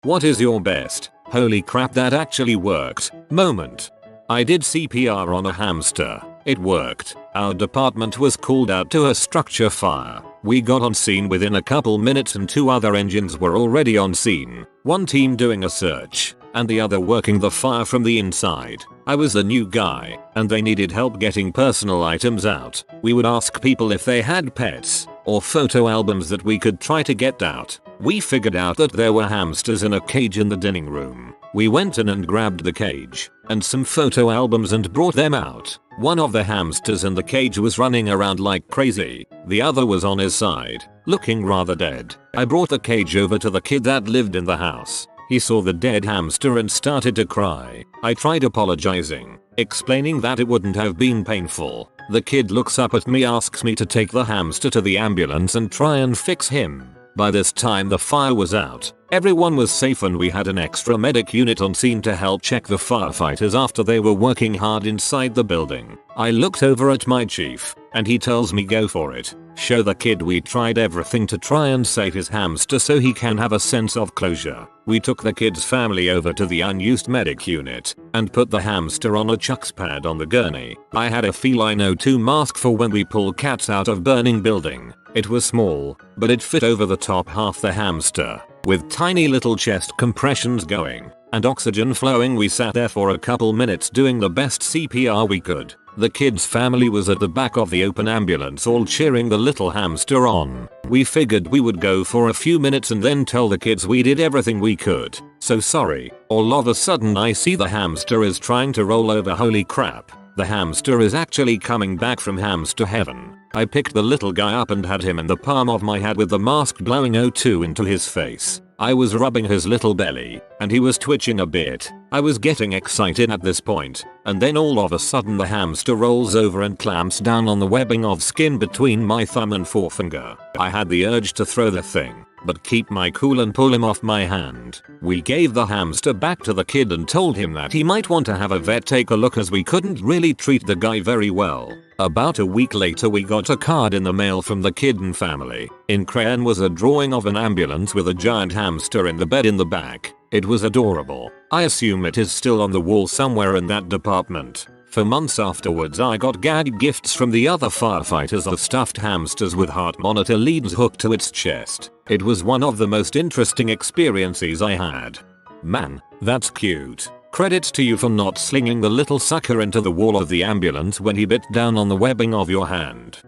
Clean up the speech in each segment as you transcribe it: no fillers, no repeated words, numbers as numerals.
What is your best, holy crap that actually worked, moment? I did CPR on a hamster. It worked. Our department was called out to a structure fire. We got on scene within a couple minutes and 2 other engines were already on scene. One team doing a search and the other working the fire from the inside. I was the new guy and they needed help getting personal items out. We would ask people if they had pets or photo albums that we could try to get out. We figured out that there were hamsters in a cage in the dining room. We went in and grabbed the cage and some photo albums and brought them out. One of the hamsters in the cage was running around like crazy. The other was on his side, looking rather dead. I brought the cage over to the kid that lived in the house. He saw the dead hamster and started to cry. I tried apologizing, explaining that it wouldn't have been painful. The kid looks up at me, asks me to take the hamster to the ambulance and try and fix him. By this time the fire was out. Everyone was safe and we had an extra medic unit on scene to help check the firefighters after they were working hard inside the building. I looked over at my chief and he tells me go for it. Show the kid we tried everything to try and save his hamster so he can have a sense of closure. We took the kid's family over to the unused medic unit and put the hamster on a chucks pad on the gurney. I had a feline O2 mask for when we pull cats out of burning building. It was small, but it fit over the top half the hamster. With tiny little chest compressions going and oxygen flowing, we sat there for a couple minutes doing the best CPR we could. The kid's family was at the back of the open ambulance all cheering the little hamster on. We figured we would go for a few minutes and then tell the kids we did everything we could. So sorry. All of a sudden I see the hamster is trying to roll over. Holy crap. The hamster is actually coming back from hamster heaven. I picked the little guy up and had him in the palm of my hand with the mask blowing O2 into his face. I was rubbing his little belly and he was twitching a bit. I was getting excited at this point, and then all of a sudden the hamster rolls over and clamps down on the webbing of skin between my thumb and forefinger. I had the urge to throw the thing, but keep my cool and pull him off my hand. We gave the hamster back to the kid and told him that he might want to have a vet take a look as we couldn't really treat the guy very well. About a week later we got a card in the mail from the kid and family. In crayon was a drawing of an ambulance with a giant hamster in the bed in the back. It was adorable. I assume it is still on the wall somewhere in that department. For months afterwards I got gag gifts from the other firefighters of stuffed hamsters with heart monitor leads hooked to its chest. It was one of the most interesting experiences I had. Man, that's cute. Credits to you for not slinging the little sucker into the wall of the ambulance when he bit down on the webbing of your hand.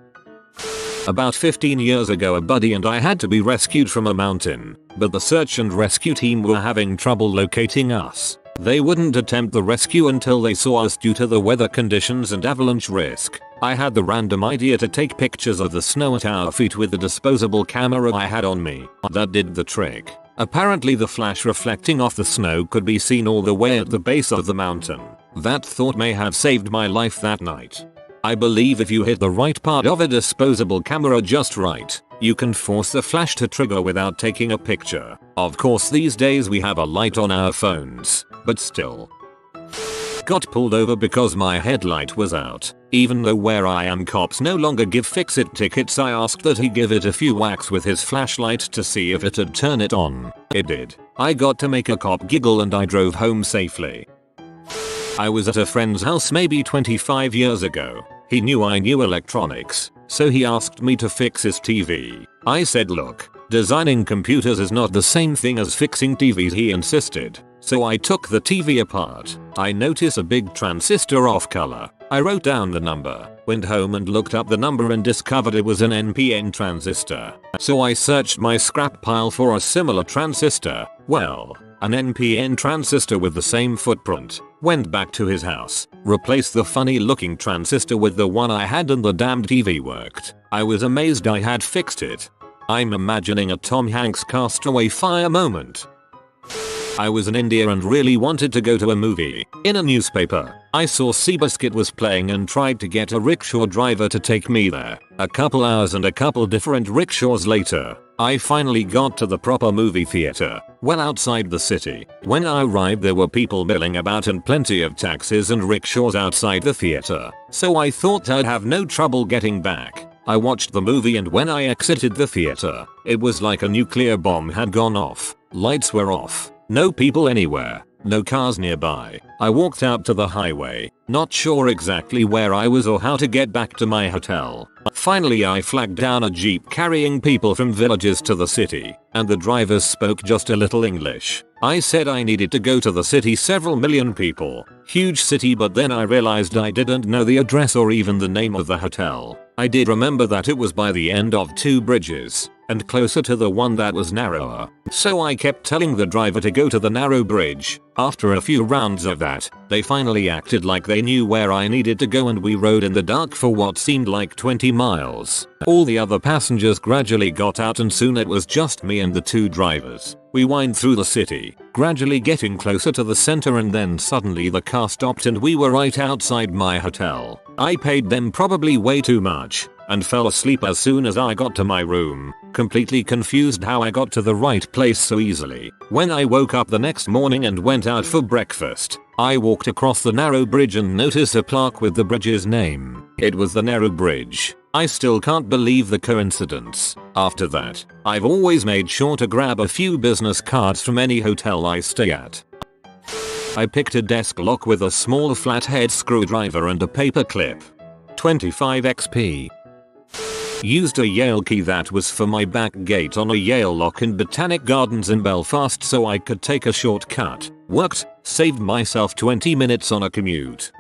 About 15 years ago a buddy and I had to be rescued from a mountain, but the search and rescue team were having trouble locating us. They wouldn't attempt the rescue until they saw us due to the weather conditions and avalanche risk. I had the random idea to take pictures of the snow at our feet with the disposable camera I had on me. That did the trick. Apparently the flash reflecting off the snow could be seen all the way at the base of the mountain. That thought may have saved my life that night. I believe if you hit the right part of a disposable camera just right, you can force the flash to trigger without taking a picture. Of course these days we have a light on our phones, but still. Got pulled over because my headlight was out. Even though where I am cops no longer give fix-it tickets, I asked that he give it a few whacks with his flashlight to see if it'd turn it on. It did. I got to make a cop giggle and I drove home safely. I was at a friend's house maybe 25 years ago. He knew I knew electronics, so he asked me to fix his TV. I said, look, designing computers is not the same thing as fixing TVs, he insisted. So I took the TV apart. I noticed a big transistor off color. I wrote down the number, went home and looked up the number and discovered it was an NPN transistor. So I searched my scrap pile for a similar transistor. Well, an NPN transistor with the same footprint. Went back to his house, replaced the funny looking transistor with the one I had and the damned TV worked. I was amazed I had fixed it. I'm imagining a Tom Hanks Castaway fire moment. I was in India and really wanted to go to a movie. In a newspaper, I saw Seabiscuit was playing and tried to get a rickshaw driver to take me there. A couple hours and a couple different rickshaws later, I finally got to the proper movie theater, well outside the city. When I arrived there were people milling about and plenty of taxis and rickshaws outside the theater, so I thought I'd have no trouble getting back. I watched the movie and when I exited the theater, it was like a nuclear bomb had gone off. Lights were off. No people anywhere. No cars nearby. I walked out to the highway, not sure exactly where I was or how to get back to my hotel. Finally I flagged down a jeep carrying people from villages to the city, and the drivers spoke just a little English. I said I needed to go to the city, several million people, huge city, but then I realized I didn't know the address or even the name of the hotel. I did remember that it was by the end of 2 bridges, and closer to the one that was narrower. So I kept telling the driver to go to the narrow bridge. After a few rounds of that, they finally acted like they knew where I needed to go, and we rode in the dark for what seemed like 20 miles. All the other passengers gradually got out and soon it was just me and the 2 drivers. We whined through the city, gradually getting closer to the center, and then suddenly the car stopped and we were right outside my hotel. I paid them probably way too much and fell asleep as soon as I got to my room, completely confused how I got to the right place so easily. When I woke up the next morning and went out for breakfast, I walked across the narrow bridge and noticed a plaque with the bridge's name. It was the narrow bridge. I still can't believe the coincidence. After that, I've always made sure to grab a few business cards from any hotel I stay at. I picked a desk lock with a small flathead screwdriver and a paper clip. 25 XP. Used a Yale key that was for my back gate on a Yale lock in Botanic Gardens in Belfast so I could take a shortcut. Worked, saved myself 20 minutes on a commute.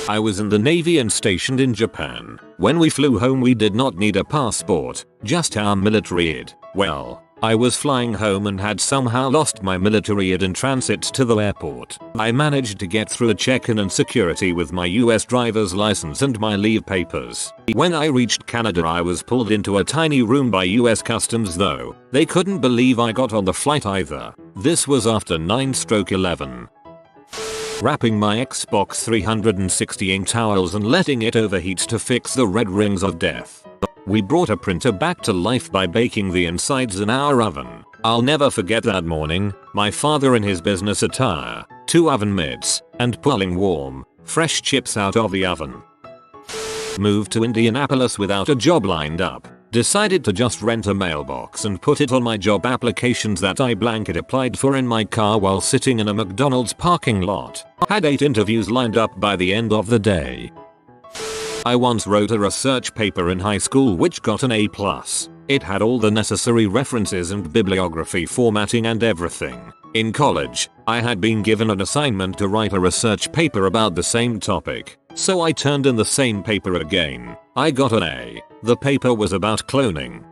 I was in the Navy and stationed in Japan. When we flew home we did not need a passport, just our military ID. Well, I was flying home and had somehow lost my military ID in transit to the airport. I managed to get through a check-in and security with my US driver's license and my leave papers. When I reached Canada I was pulled into a tiny room by US Customs though. They couldn't believe I got on the flight either. This was after 9/11. Wrapping my Xbox 360 in towels and letting it overheat to fix the red rings of death. We brought a printer back to life by baking the insides in our oven. I'll never forget that morning, my father in his business attire, 2 oven mitts, and pulling warm, fresh chips out of the oven. Moved to Indianapolis without a job lined up. Decided to just rent a mailbox and put it on my job applications that I blanket applied for in my car while sitting in a McDonald's parking lot. Had 8 interviews lined up by the end of the day. I once wrote a research paper in high school which got an A+. It had all the necessary references and bibliography formatting and everything. In college, I had been given an assignment to write a research paper about the same topic, so I turned in the same paper again. I got an A. The paper was about cloning.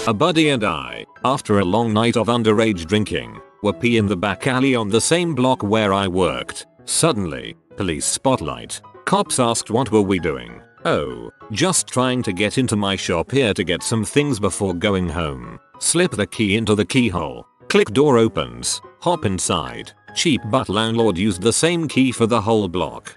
A buddy and I, after a long night of underage drinking, were pee in the back alley on the same block where I worked. Suddenly, police spotlight. Cops asked what were we doing. Oh, just trying to get into my shop here to get some things before going home. Slip the key into the keyhole. Click, door opens. Hop inside. Cheap but landlord used the same key for the whole block.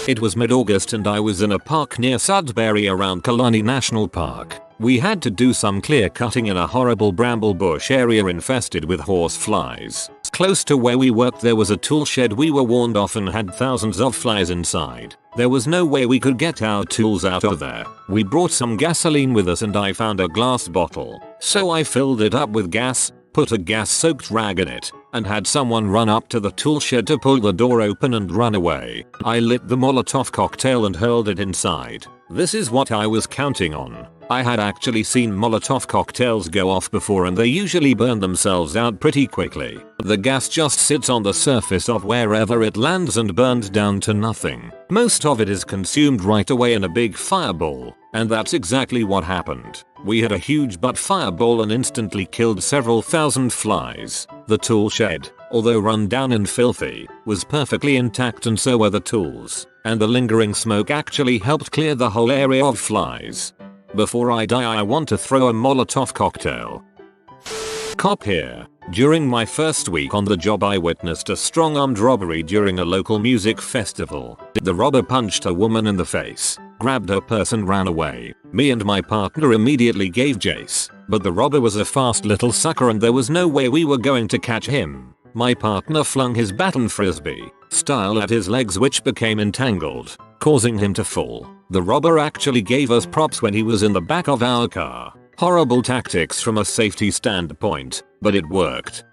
It was mid-August and I was in a park near Sudbury around Killarney National Park. We had to do some clear cutting in a horrible bramble bush area infested with horse flies. Close to where we worked there was a tool shed we were warned off and had thousands of flies inside. There was no way we could get our tools out of there. We brought some gasoline with us and I found a glass bottle. So I filled it up with gas, put a gas-soaked rag in it, and had someone run up to the tool shed to pull the door open and run away. I lit the Molotov cocktail and hurled it inside. This is what I was counting on. I had actually seen Molotov cocktails go off before and they usually burn themselves out pretty quickly. The gas just sits on the surface of wherever it lands and burns down to nothing. Most of it is consumed right away in a big fireball, and that's exactly what happened. We had a huge butt fireball and instantly killed several thousand flies. The tool shed, although run down and filthy, was perfectly intact and so were the tools, and the lingering smoke actually helped clear the whole area of flies. Before I die I want to throw a Molotov cocktail. Cop here. During my first week on the job I witnessed a strong-armed robbery during a local music festival. The robber punched a woman in the face, grabbed her purse and ran away. Me and my partner immediately gave chase, but the robber was a fast little sucker and there was no way we were going to catch him. My partner flung his baton frisbee style at his legs which became entangled, causing him to fall. The robber actually gave us props when he was in the back of our car. Horrible tactics from a safety standpoint, but it worked.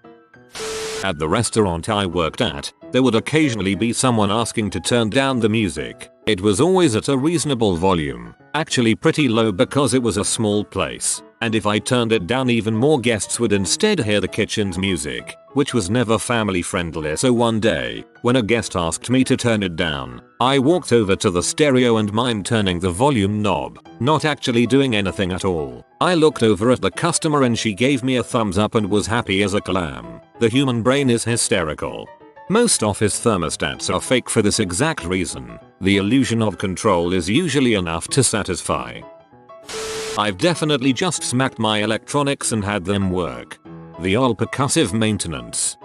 At the restaurant I worked at, there would occasionally be someone asking to turn down the music. It was always at a reasonable volume, actually pretty low because it was a small place, and if I turned it down even more guests would instead hear the kitchen's music, which was never family friendly. So one day, when a guest asked me to turn it down, I walked over to the stereo and mimed turning the volume knob, not actually doing anything at all. I looked over at the customer and she gave me a thumbs up and was happy as a clam. The human brain is hysterical. Most office thermostats are fake for this exact reason. The illusion of control is usually enough to satisfy. I've definitely just smacked my electronics and had them work. The all percussive maintenance.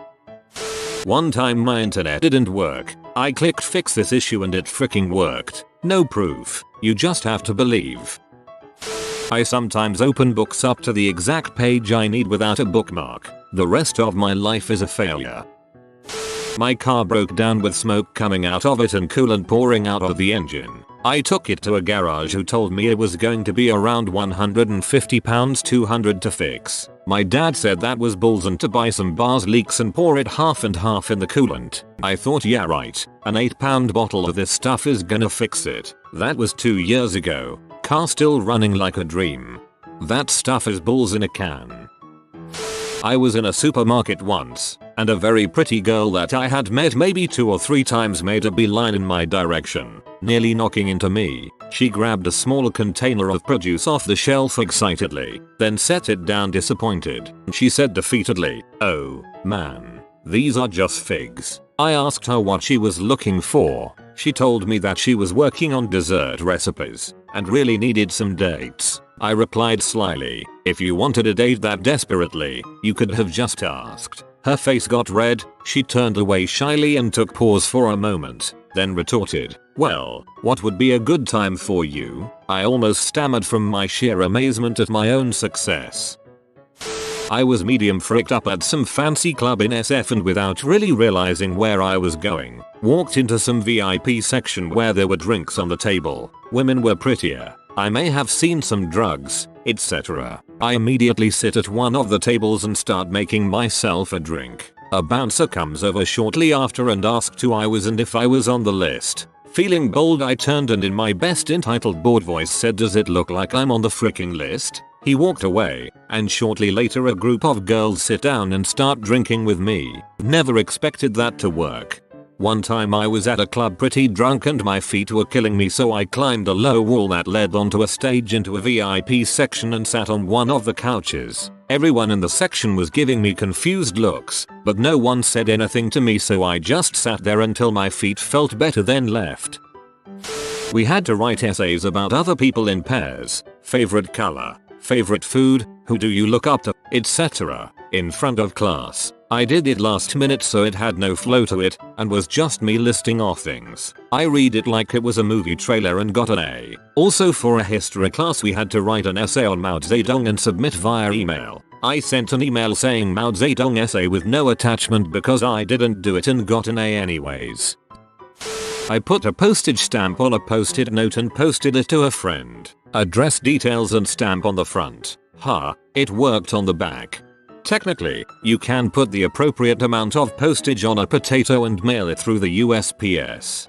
One time my internet didn't work. I clicked fix this issue and it freaking worked. No proof. You just have to believe. I sometimes open books up to the exact page I need without a bookmark. The rest of my life is a failure. My car broke down with smoke coming out of it and coolant pouring out of the engine. I took it to a garage who told me it was going to be around £150 $200 to fix. My dad said that was bulls and to buy some bars leaks and pour it half and half in the coolant. I thought, yeah right, an £8 bottle of this stuff is gonna fix it. That was 2 years ago. Car still running like a dream. That stuff is bulls in a can. I was in a supermarket once, and a very pretty girl that I had met maybe 2 or 3 times made a beeline in my direction, nearly knocking into me. She grabbed a small container of produce off the shelf excitedly, then set it down disappointed. She said defeatedly, "Oh, man, these are just figs." I asked her what she was looking for. She told me that she was working on dessert recipes, and really needed some dates. I replied slyly, "If you wanted a date that desperately, you could have just asked." Her face got red, she turned away shyly and took pause for a moment, then retorted, "Well, what would be a good time for you?" I almost stammered from my sheer amazement at my own success. I was medium freaked up at some fancy club in SF and without really realizing where I was going, walked into some VIP section where there were drinks on the table. Women were prettier. I may have seen some drugs, etc. I immediately sit at one of the tables and start making myself a drink. A bouncer comes over shortly after and asked who I was and if I was on the list. Feeling bold, I turned and in my best entitled bored voice said, "Does it look like I'm on the freaking list?" He walked away, and shortly later a group of girls sit down and start drinking with me. Never expected that to work. One time I was at a club pretty drunk and my feet were killing me, so I climbed a low wall that led onto a stage into a VIP section and sat on one of the couches. Everyone in the section was giving me confused looks, but no one said anything to me, so I just sat there until my feet felt better, then left. We had to write essays about other people in pairs, favorite color, favorite food, who do you look up to, etc. in front of class. I did it last minute so it had no flow to it and was just me listing off things. I read it like it was a movie trailer and got an A. Also for a history class we had to write an essay on Mao Zedong and submit via email. I sent an email saying Mao Zedong essay with no attachment because I didn't do it and got an A anyways. I put a postage stamp on a post-it note and posted it to a friend. Address details and stamp on the front. It worked on the back. Technically, you can put the appropriate amount of postage on a potato and mail it through the USPS.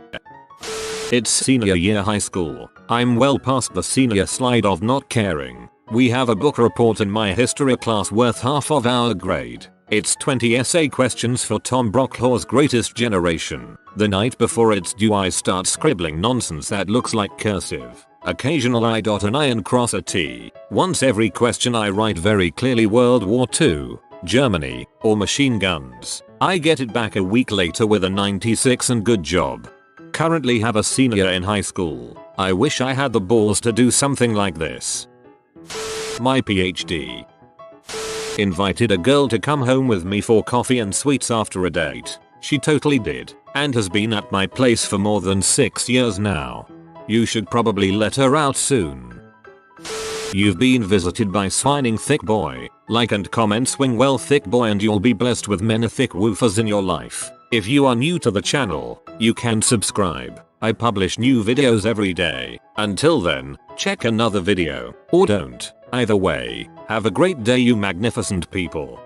It's senior year high school. I'm well past the senior slide of not caring. We have a book report in my history class worth half of our grade. It's 20 essay questions for Tom Brocklaw's Greatest Generation. The night before it's due I start scribbling nonsense that looks like cursive. Occasional I dot an I and cross a T. Once every question I write very clearly World War II, Germany, or machine guns. I get it back a week later with a 96 and good job. Currently have a senior in high school. I wish I had the balls to do something like this. My PhD. Invited a girl to come home with me for coffee and sweets after a date. She totally did, and has been at my place for more than 6 years now. You should probably let her out soon. You've been visited by swining thick boy. Like and comment swing well thick boy and you'll be blessed with many thick woofers in your life. If you are new to the channel, you can subscribe. I publish new videos every day. Until then, check another video, or don't. Either way, have a great day you magnificent people.